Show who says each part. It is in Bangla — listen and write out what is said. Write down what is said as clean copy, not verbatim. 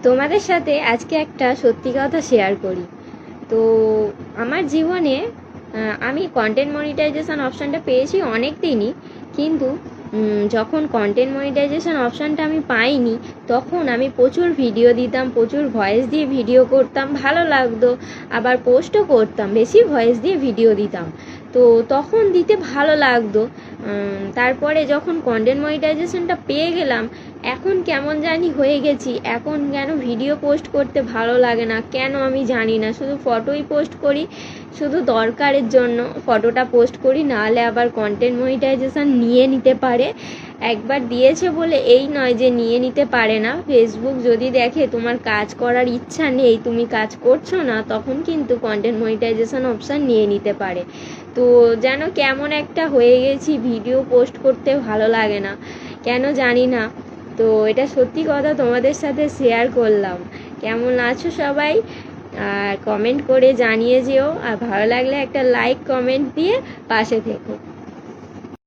Speaker 1: তোমাদের সাথে আজকে একটা সত্যি কথা শেয়ার করি। তো আমার জীবনে আমি কন্টেন্ট মনিটাইজেশন অপশানটা পেয়েছি অনেক দিনই, কিন্তু যখন কন্টেন্ট মনিটাইজেশন অপশানটা আমি পাইনি তখন আমি প্রচুর ভিডিও দিতাম, প্রচুর ভয়েস দিয়ে ভিডিও করতাম, ভালো লাগতো, আবার পোস্টও করতাম, বেশি ভয়েস দিয়ে ভিডিও দিতাম। তো তখন দিতে ভালো লাগতো। তারপরে যখন কন্টেন্ট মনিটাইজেশনটা পেয়ে গেলাম, এখন কেমন জানি হয়ে গেছি। এখন কেন ভিডিও পোস্ট করতে ভালো লাগে না, কেন আমি জানি না। শুধু ফটোই পোস্ট করি, শুধু দরকারের জন্য ফটোটা পোস্ট করি, নাহলে আবার কন্টেন্ট মনিটাইজেশন নিয়ে নিতে পারে। একবার দিয়েছে বলে এই নয় যে নিয়ে নিতে পারে না। ফেসবুক যদি দেখে তোমার কাজ করার ইচ্ছা নেই, তুমি কাজ করছো না, তখন কিন্তু কন্টেন্ট মনিটাইজেশন অপশান নিয়ে নিতে পারে। তো যেন কেমন একটা হয়ে গেছি, ভিডিও পোস্ট করতে ভালো লাগে না, কেন জানি না। তো এটা সত্যি কথা তোমাদের সাথে শেয়ার করলাম। কেমন আছো সবাই? আর কমেন্ট করে জানিয়ে যেও, আর ভালো লাগলে একটা লাইক কমেন্ট দিয়ে পাশে থেকো।